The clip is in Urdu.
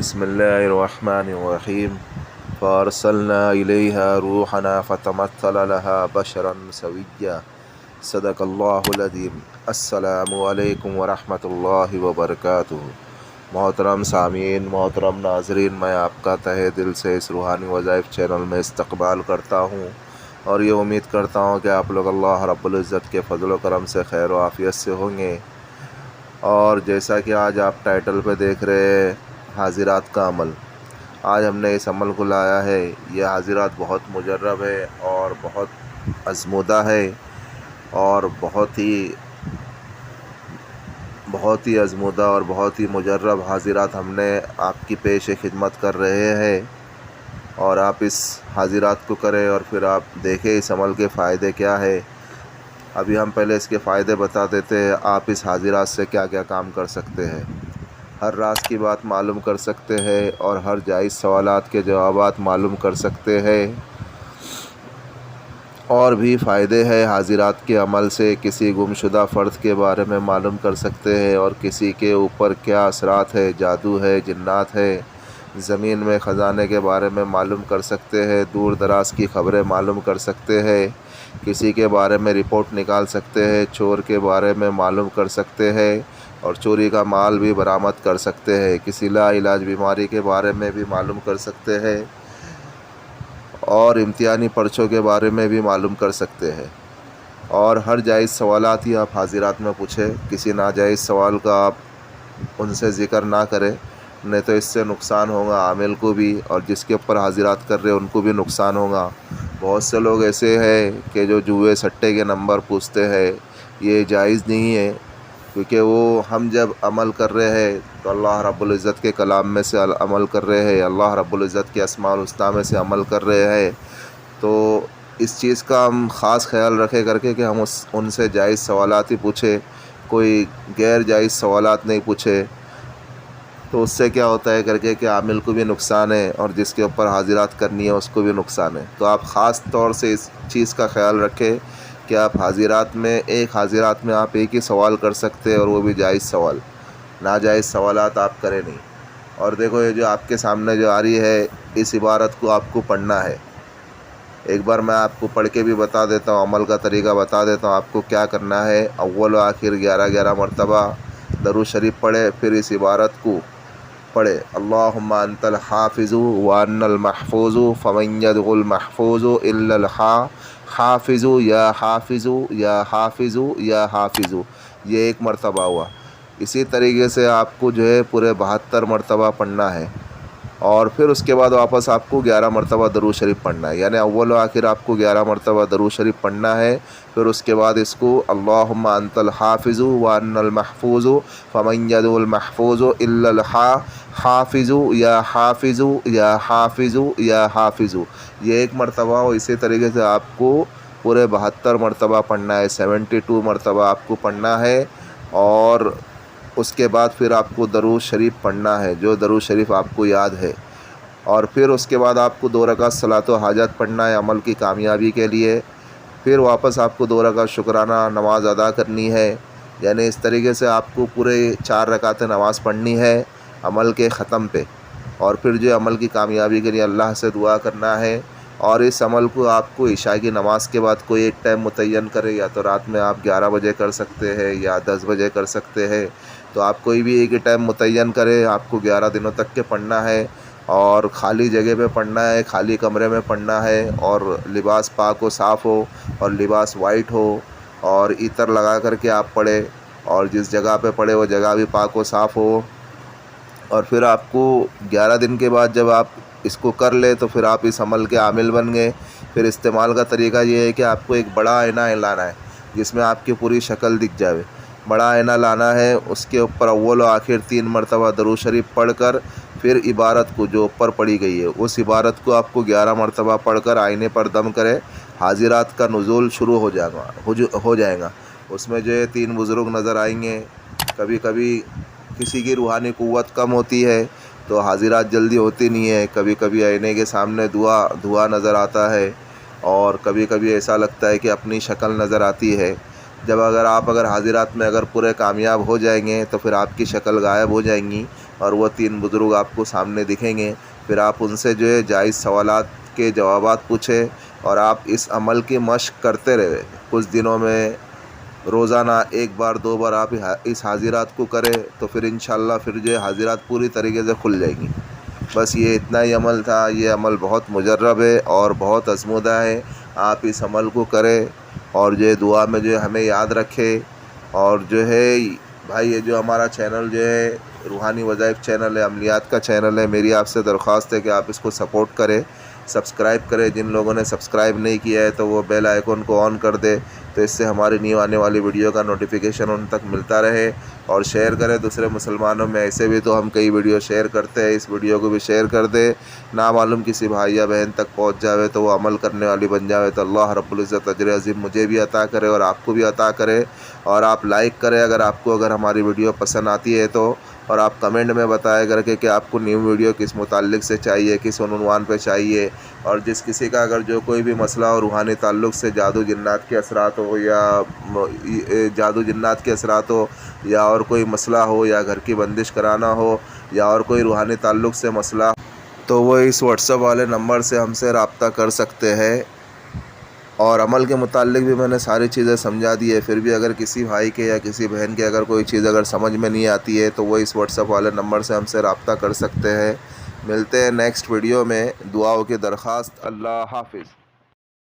بسم اللہ الرحمن الرحیم فارسلنا الیہا روحنا فتمثل لها بشرا سویا صدق اللہ العظیم۔ السلام علیکم ورحمۃ اللہ وبرکاتہ۔ محترم سامعین، محترم ناظرین، میں آپ کا تہہ دل سے اس روحانی وظائف چینل میں استقبال کرتا ہوں اور یہ امید کرتا ہوں کہ آپ لوگ اللہ رب العزت کے فضل و کرم سے خیر و عافیت سے ہوں گے۔ اور جیسا کہ آج آپ ٹائٹل پہ دیکھ رہے ہیں حاضرات کا عمل، آج ہم نے اس عمل کو لایا ہے۔ یہ حاضرات بہت مجرب ہے اور بہت آزمودہ ہے اور بہت ہی آزمودہ اور بہت ہی مجرب حاضرات ہم نے آپ کی پیش خدمت کر رہے ہیں، اور آپ اس حاضرات کو کریں اور پھر آپ دیکھیں اس عمل کے فائدے کیا ہے۔ ابھی ہم پہلے اس کے فائدے بتا دیتے ہیں۔ آپ اس حاضرات سے کیا کیا کام کر سکتے ہیں، ہر راز کی بات معلوم کر سکتے ہیں اور ہر جائز سوالات کے جوابات معلوم کر سکتے ہیں۔ اور بھی فائدے ہیں حاضرات کے عمل سے۔ کسی گمشدہ فرد کے بارے میں معلوم کر سکتے ہیں اور کسی کے اوپر کیا اثرات ہے، جادو ہے، جنات ہے، زمین میں خزانے کے بارے میں معلوم کر سکتے ہیں، دور دراز کی خبریں معلوم کر سکتے ہیں، کسی کے بارے میں رپورٹ نکال سکتے ہیں، چور کے بارے میں معلوم کر سکتے ہیں اور چوری کا مال بھی برآمد کر سکتے ہیں، کسی لا علاج بیماری کے بارے میں بھی معلوم کر سکتے ہیں اور امتحانی پرچوں کے بارے میں بھی معلوم کر سکتے ہیں۔ اور ہر جائز سوالات ہی آپ حاضرات میں پوچھیں، کسی ناجائز سوال کا آپ ان سے ذکر نہ کریں، نہیں تو اس سے نقصان ہوگا عامل کو بھی اور جس کے اوپر حاضرات کر رہے ان کو بھی نقصان ہوگا۔ بہت سے لوگ ایسے ہیں کہ جو جوئے سٹے کے نمبر پوچھتے ہیں، یہ جائز نہیں ہے، کیونکہ وہ ہم جب عمل کر رہے ہیں تو اللہ رب العزت کے کلام میں سے عمل کر رہے ہیں، اللہ رب العزت کے اسماء الحسنی میں سے عمل کر رہے ہیں، تو اس چیز کا ہم خاص خیال رکھے کر کے کہ ہم ان سے جائز سوالات ہی پوچھیں، کوئی غیر جائز سوالات نہیں پوچھے، تو اس سے کیا ہوتا ہے کر کے کہ عامل کو بھی نقصان ہے اور جس کے اوپر حاضرات کرنی ہے اس کو بھی نقصان ہے۔ تو آپ خاص طور سے اس چیز کا خیال رکھیں کہ آپ حاضرات میں آپ ایک ہی سوال کر سکتے ہیں اور وہ بھی جائز سوال، ناجائز سوالات آپ کریں نہیں۔ اور دیکھو یہ جو آپ کے سامنے جو آ رہی ہے، اس عبارت کو آپ کو پڑھنا ہے۔ ایک بار میں آپ کو پڑھ کے بھی بتا دیتا ہوں، عمل کا طریقہ بتا دیتا ہوں آپ کو کیا کرنا ہے۔ اول و آخر 11 مرتبہ درود شریف پڑھے، پھر اس عبارت کو پڑھے، اللہم انت الحافظ وانا المحفوظ فمن يدخل محفوظ الا الحافظ یا حافظ یا حافظ یا حافظ، یہ ایک مرتبہ ہوا۔ اسی طریقے سے آپ کو جو ہے پورے 72 مرتبہ پڑھنا ہے، اور پھر اس کے بعد واپس آپ کو 11 مرتبہ درود شریف پڑھنا ہے، یعنی اول و آخر آپ کو 11 مرتبہ درود شریف پڑھنا ہے۔ پھر اس کے بعد اس کو اللہم انت الحافظ وانا المحفوظ فمن يدخل محفوظ الا الحافظ یا حافظ یا حافظ یا حافظ، یہ ایک مرتبہ ہو۔ اسی طریقے سے آپ کو پورے 72 مرتبہ پڑھنا ہے، 72 مرتبہ آپ کو پڑھنا ہے، اور اس کے بعد پھر آپ کو درود شریف پڑھنا ہے، جو درود شریف آپ کو یاد ہے، اور پھر اس کے بعد آپ کو 2 رکعت صلاۃ و حاجت پڑھنا ہے عمل کی کامیابی کے لیے۔ پھر واپس آپ کو 2 رکعت شکرانہ نماز ادا کرنی ہے، یعنی اس طریقے سے آپ کو پورے 4 رکعت نماز پڑھنی ہے عمل کے ختم پہ، اور پھر جو عمل کی کامیابی کے لیے اللہ سے دعا کرنا ہے۔ اور اس عمل کو آپ کو عشاء کی نماز کے بعد کوئی ایک ٹائم متعین کرے، یا تو رات میں آپ 11 بجے کر سکتے ہیں یا 10 بجے کر سکتے ہیں، تو آپ کوئی بھی ایک ہی ٹائم متعین کرے۔ آپ کو 11 دنوں تک کے پڑھنا ہے، اور خالی جگہ پہ پڑھنا ہے، خالی کمرے میں پڑھنا ہے، اور لباس پاک و صاف ہو اور لباس وائٹ ہو، اور عطر لگا کر کے آپ پڑھے، اور جس جگہ پہ پڑھے وہ جگہ بھی پاک و صاف ہو۔ اور پھر آپ کو 11 دن کے بعد جب آپ اس کو کر لے تو پھر آپ اس عمل کے عامل بن گئے۔ پھر استعمال کا طریقہ یہ ہے کہ آپ کو ایک بڑا آئینہ لانا ہے جس میں آپ کی پوری شکل دکھ جائے۔ بڑا آئینہ لانا ہے، اس کے اوپر اول و آخر 3 مرتبہ درود شریف پڑھ کر پھر عبارت کو جو اوپر پڑھی گئی ہے اس عبارت کو آپ کو 11 مرتبہ پڑھ کر آئینے پر دم کرے۔ حاضرات کا نزول شروع ہو جائے گا۔ اس میں جو ہے 3 بزرگ نظر آئیں گے۔ کبھی کبھی کسی کی روحانی قوت کم ہوتی ہے تو حاضرات جلدی ہوتی نہیں ہے، کبھی کبھی آئینے کے سامنے دعا نظر آتا ہے، اور کبھی کبھی ایسا لگتا ہے کہ اپنی شکل نظر آتی ہے۔ اگر حاضرات میں اگر پورے کامیاب ہو جائیں گے تو پھر آپ کی شکل غائب ہو جائیں گی، اور وہ 3 بزرگ آپ کو سامنے دکھیں گے. پھر آپ ان سے جو ہے جائز سوالات کے جوابات پوچھیں اور آپ اس عمل کی مشق کرتے رہے. کچھ دنوں میں روزانہ 1 بار 2 بار آپ اس حاضرات کو کریں تو پھر انشاءاللہ پھر جو ہے حاضرات پوری طریقے سے کھل جائیں گی. بس یہ اتنا ہی عمل تھا. یہ عمل بہت مجرب ہے اور بہت آزمودہ ہے. آپ اس عمل کو کریں اور جو ہے دعا میں جو ہے ہمیں یاد رکھے. اور جو ہے بھائی یہ جو ہمارا چینل جو ہے روحانی وظائف چینل ہے، عملیات کا چینل ہے، میری آپ سے درخواست ہے کہ آپ اس کو سپورٹ کریں، سبسکرائب کریں. جن لوگوں نے سبسکرائب نہیں کیا ہے تو وہ بیل آئیکن کو آن کر دے تو اس سے ہماری نیو آنے والی ویڈیو کا نوٹیفیکیشن ان تک ملتا رہے. اور شیئر کریں دوسرے مسلمانوں میں. ایسے بھی تو ہم کئی ویڈیو شیئر کرتے ہیں، اس ویڈیو کو بھی شیئر کر دے. نامعلوم کسی بھائی یا بہن تک پہنچ جاوے تو وہ عمل کرنے والی بن جاوے تو اللہ رب العزت اجر عظیم مجھے بھی عطا کرے اور آپ کو بھی عطا کرے. اور آپ لائک کریں اگر ہماری ویڈیو پسند آتی ہے تو. اور آپ کمنٹ میں بتائے کر کے کہ آپ کو نیو ویڈیو کس متعلق سے چاہیے، کس عنوان پہ چاہیے. اور جس کسی کا اگر جو کوئی بھی مسئلہ ہو روحانی تعلق سے، جادو جنات کے اثرات ہو یا اور کوئی مسئلہ ہو یا گھر کی بندش کرانا ہو یا اور کوئی روحانی تعلق سے مسئلہ، تو وہ اس واٹس ایپ والے نمبر سے ہم سے رابطہ کر سکتے ہیں. اور عمل کے متعلق بھی میں نے ساری چیزیں سمجھا دی ہے. پھر بھی اگر کسی بھائی کے یا کسی بہن کے اگر کوئی چیز اگر سمجھ میں نہیں آتی ہے تو وہ اس واٹس ایپ والے نمبر سے ہم سے رابطہ کر سکتے ہیں. ملتے ہیں نیکسٹ ویڈیو میں. دعاؤں کی درخواست. اللہ حافظ.